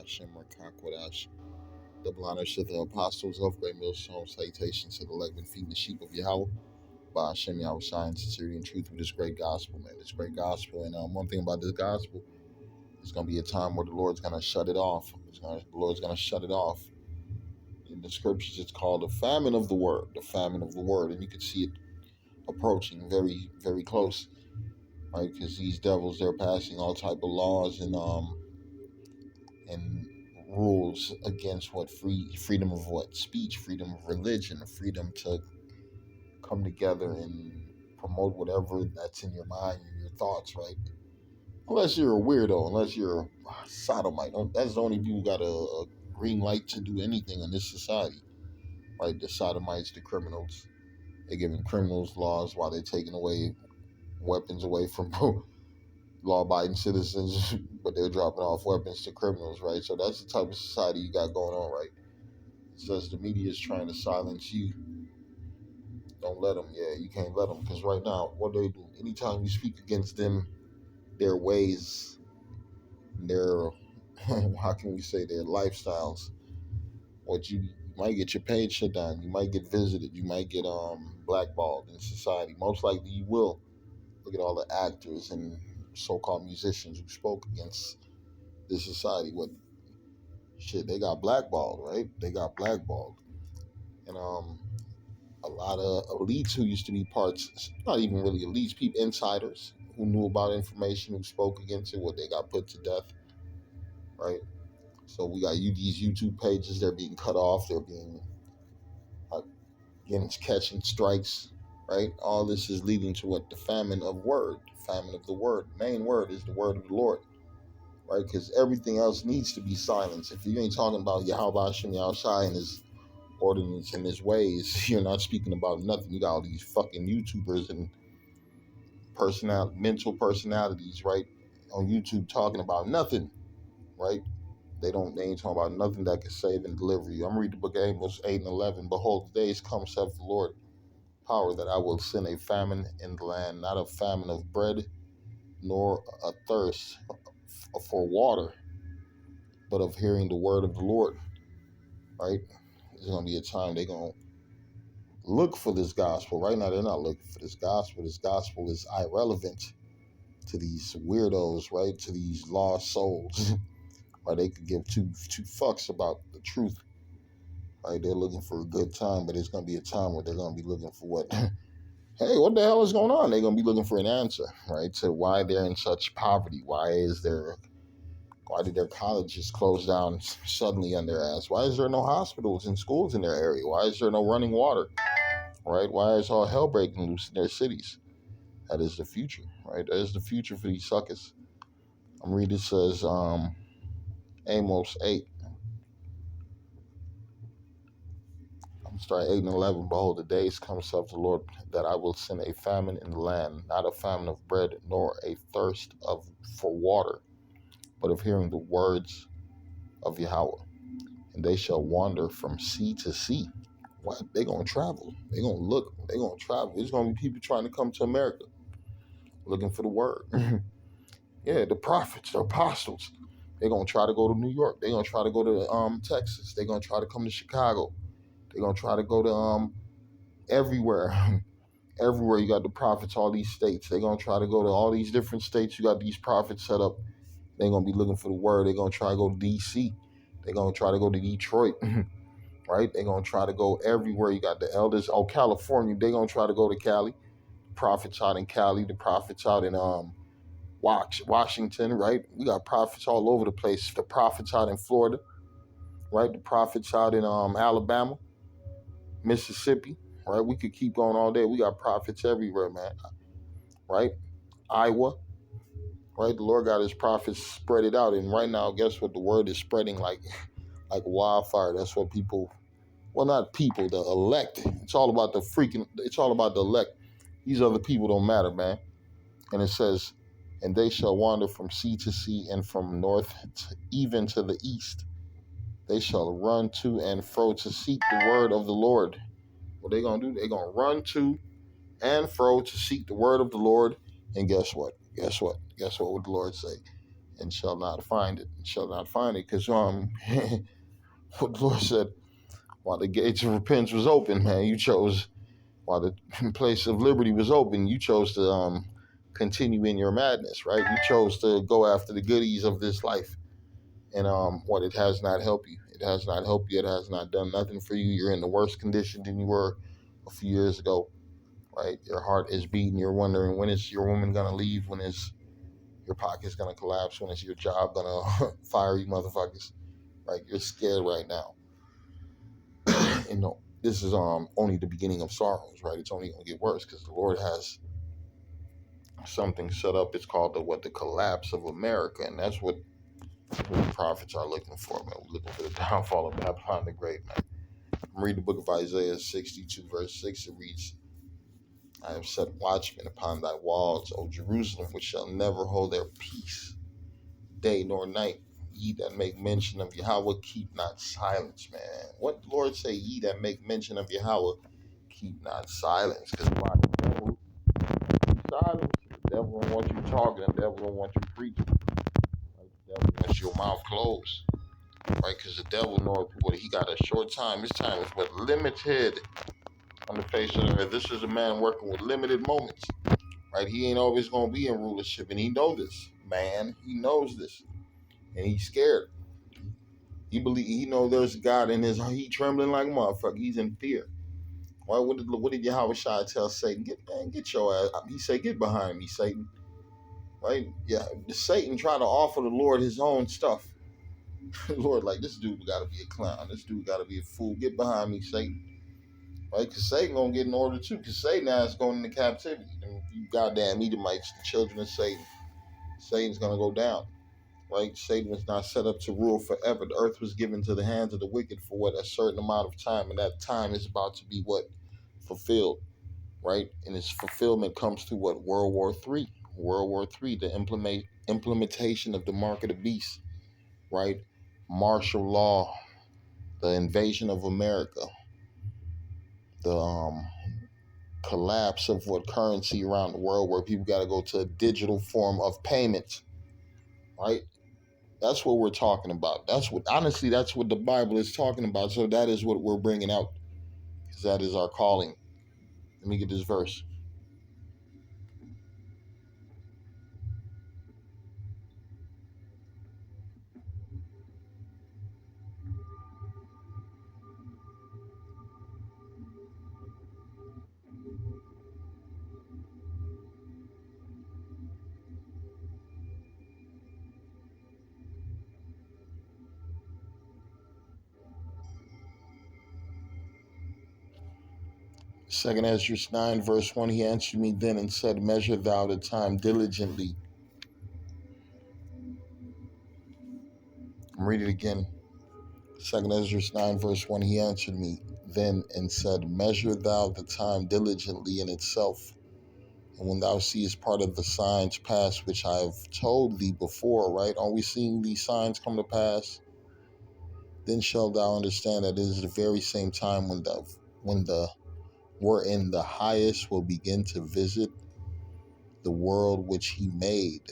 Hashem Rakakwadash. Double honors to the apostles of Great Millstone. Salutations to the elect feeding the sheep of Yahweh. By Hashem Yahweh Shai in sincerity and truth with this great gospel, man. This great gospel. And one thing about this gospel, it's going to be a time where the Lord's going to shut it off. The Lord's going to shut it off. In the scriptures, it's called the famine of the word. The famine of the word. And you can see it approaching very, very close. Right? Because these devils, they're passing all type of laws and rules against what freedom of what speech, freedom of religion, freedom to come together and promote whatever that's in your mind and your thoughts, right? Unless you're a weirdo, unless you're a sodomite, that's the only people who got a green light to do anything in this society, right? The sodomites, the criminals, they're giving criminals laws while they're taking away weapons away from law-abiding citizens, but they're dropping off weapons to criminals, right? So that's the type of society you got going on, right? It's just the media is trying to silence you. Don't let them. Yeah, you can't let them, because right now, what they do, anytime you speak against them, their ways, their, how can we say, their lifestyles, what you might get your page shut down, you might get visited, you might get blackballed in society. Most likely you will. Look at all the actors and so-called musicians who spoke against this society. What shit, they got blackballed, right? They got blackballed. And a lot of elites who used to be parts, not even really elites, people, insiders who knew about information, who spoke against it, what they got put to death, right? So we got these YouTube pages, they're being cut off, they're being getting catching strikes, right? All this is leading to what? The famine of word, famine of the word. Main word is the word of the Lord, right? Because everything else needs to be silenced. If you ain't talking about Yahweh Hashem Yahweh Shai and his ordinance and his ways, you're not speaking about nothing. You got all these fucking YouTubers and mental personalities, right, on YouTube talking about nothing, right? They ain't talking about nothing that can save and deliver you. I'm reading the book of Amos 8 and 11. Behold, the days come, saith the Lord, power, that I will send a famine in the land, not a famine of bread, nor a thirst for water, but of hearing the word of the Lord, right? There's going to be a time they're going to look for this gospel. Right now, they're not looking for this gospel. This gospel is irrelevant to these weirdos, right? To these lost souls, right? They could give two fucks about the truth, right? They're looking for a good time, but it's going to be a time where they're going to be looking for what? Hey, what the hell is going on? They're going to be looking for an answer, right? To why they're in such poverty. Why did their colleges close down suddenly on their ass? Why is there no hospitals and schools in their area? Why is there no running water, right? Why is all hell breaking loose in their cities? That is the future, right? That is the future for these suckers. I'm reading, it says, Amos 8. I'm starting 8 and 11. Behold, the days come, saith the Lord, that I will send a famine in the land, not a famine of bread, nor a thirst for water, but of hearing the words of Yahweh. And they shall wander from sea to sea. What? They're going to travel. They're going to look. They're going to travel. There's going to be people trying to come to America looking for the word. Yeah, the prophets, the apostles. They're going to try to go to New York. They're going to try to go to Texas. They're going to try to come to Chicago. They're going to try to go to everywhere. Everywhere you got the prophets, all these states. They're going to try to go to all these different states. You got these prophets set up. They're going to be looking for the word. They're going to try to go to D.C. They're going to try to go to Detroit, right? They're going to try to go everywhere. You got the elders. Oh, California. They're going to try to go to Cali. Prophets out in Cali. The prophets out in Washington, right? We got prophets all over the place. The prophets out in Florida, right? The prophets out in Alabama, Mississippi, right? We could keep going all day. We got prophets everywhere, man, right? Iowa, right? The Lord got his prophets spread it out. And right now, guess what? The word is spreading like wildfire. That's what people, well, not people, the elect. It's all about it's all about the elect. These other people don't matter, man. And it says, and they shall wander from sea to sea and from north even to the east. They shall run to and fro to seek the word of the Lord. What they going to do? They're going to run to and fro to seek the word of the Lord. And guess what? Guess what? Guess what would the Lord say? and shall not find it. And shall not find it, because what the Lord said, while the gates of repentance was open, man, you chose, while the place of liberty was open, you chose to continue in your madness, right? You chose to go after the goodies of this life, and what it has not helped you. It has not helped you. It has not done nothing for you. You're in the worse condition than you were a few years ago, right? Your heart is beating. You're wondering, when is your woman gonna leave? When is your pocket's gonna collapse? When is your job gonna fire you, motherfuckers? Right? You're scared right now. And no, this is only the beginning of sorrows, right? It's only gonna get worse, because the Lord has something set up. It's called the collapse of America, and that's what the prophets are looking for, man. We're looking for the downfall of Babylon the Great, man. Read the book of Isaiah 62, verse 6. It reads, I have set watchmen upon thy walls, O Jerusalem, which shall never hold their peace, day nor night. Ye that make mention of Yahweh, keep not silence, man. What the Lord say? Ye that make mention of Yahweh, keep not silence. Because why? The devil keep silence. The devil don't want you talking. The devil don't want you preaching. Right? The devil wants your mouth closed. Right? Because the devil knows what he got a short time. His time is but limited on the face of the earth. This is a man working with limited moments. Right? He ain't always gonna be in rulership, and he knows this. Man, he knows this, and he's scared. He know there's God in his heart. He trembling like a motherfucker. He's in fear. Why? What did Yahweh Shai tell Satan? Get your ass. He said, get behind me, Satan. Right? Yeah. Satan trying to offer the Lord his own stuff. Lord, like, this dude got to be a clown. This dude got to be a fool. Get behind me, Satan. Right? Because Satan gonna get an order too. Because Satan now is going into captivity. And you goddamn Edomites, the children of Satan. Satan's gonna go down. Right? Satan was not set up to rule forever. The earth was given to the hands of the wicked for what? A certain amount of time, and that time is about to be what? Fulfilled, right? And its fulfillment comes through what? World War III. World War III, the implementation of the mark of the beast, right? Martial law, the invasion of America, the collapse of what currency around the world, where people got to go to a digital form of payment, right? That's what we're talking about. That's what the Bible is talking about. So that is what we're bringing out, because that is our calling. Let me get this verse. Second Ezra 9, verse 1, he answered me then and said, measure thou the time diligently. Read it again. Second Ezra 9, verse 1, he answered me then and said, measure thou the time diligently in itself. And when thou seest part of the signs pass, which I have told thee before, right? Are we seeing these signs come to pass? Then shalt thou understand that it is the very same time when the wherein the highest will begin to visit the world which he made.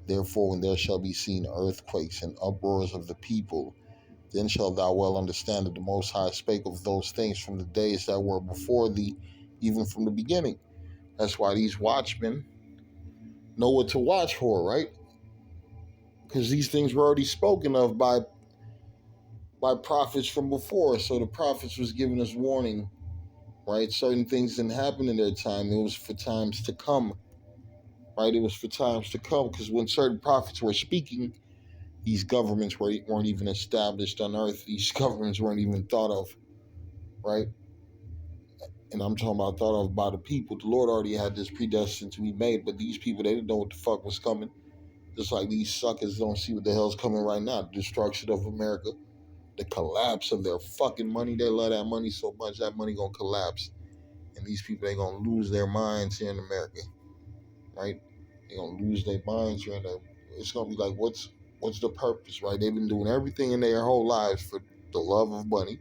Therefore, when there shall be seen earthquakes and uproars of the people, then shalt thou well understand that the Most High spake of those things from the days that were before thee, even from the beginning. That's why these watchmen know what to watch for, right? Because these things were already spoken of by prophets from before. So the prophets was giving us warning, right? Certain things didn't happen in their time. It was for times to come, right? It was for times to come, because when certain prophets were speaking, these governments weren't even established on earth. These governments weren't even thought of, right? And I'm talking about thought of by the people. The Lord already had this predestined to be made, but these people, they didn't know what the fuck was coming. Just like these suckers don't see what the hell's coming right now. The destruction of America, the collapse of their fucking money. They love that money so much, that money gonna collapse. And these people, they gonna lose their minds here in America, right? They gonna lose their minds here. It's gonna be like, what's the purpose, right? They've been doing everything in their whole lives for the love of money.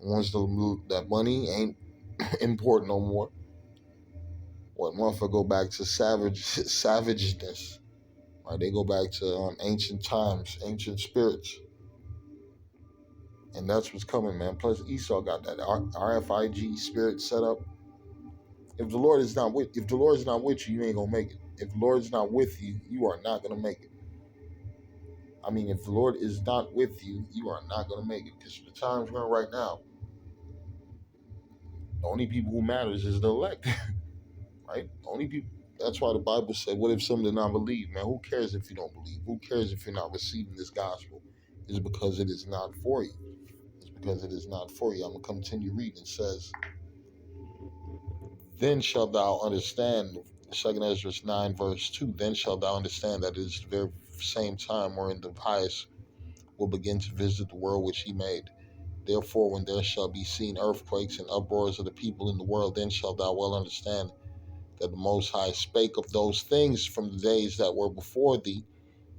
And once that money ain't important no more, what motherfucker go back to savageness, Right? They go back to ancient times, ancient spirits, and that's what's coming, man. Plus, Esau got that RFIG spirit set up. If the Lord is not with you, you ain't gonna make it. If the Lord is not with you, you are not gonna make it. I mean, if the Lord is not with you, you are not gonna make it. Because for the times we're in right now, the only people who matters is the elect, right? The only people. That's why the Bible said, "What if some did not believe?" Man, who cares if you don't believe? Who cares if you're not receiving this gospel? It's because it is not for you. It's because it is not for you. I'm gonna continue reading. It says, "Then shalt thou understand." Second Ezra 9 verse 2. Then shalt thou understand that it is the very same time wherein the highest will begin to visit the world which he made. Therefore, when there shall be seen earthquakes and uproars of the people in the world, then shalt thou well understand that the Most High spake of those things from the days that were before thee,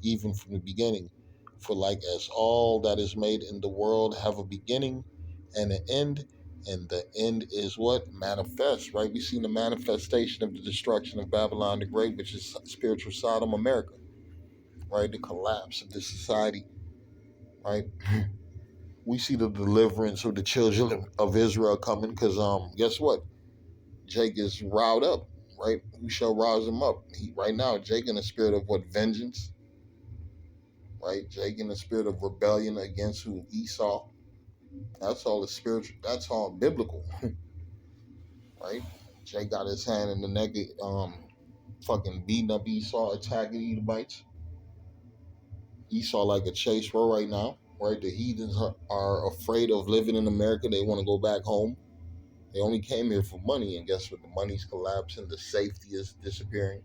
even from the beginning. For like as all that is made in the world have a beginning and an end, and the end is what? Manifest, right? We see the manifestation of the destruction of Babylon the Great, which is spiritual Sodom America, right? The collapse of the society, right? We see the deliverance of the children of Israel coming because guess what? Jake is riled up, right? Who shall rouse him up? Right now, Jake in the spirit of what? Vengeance, right? Jake in the spirit of rebellion against who? Esau. That's all the spiritual. That's all biblical, right? Jake got his hand in the neck, fucking beating up Esau, attacking Edomites. Esau like a chase row right now, right? The heathens are afraid of living in America. They want to go back home. They only came here for money, and guess what? The money's collapsing. The safety is disappearing.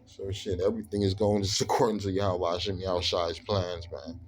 So shit, everything is going just according to Yahweh Hashem Yahushai's plans, man.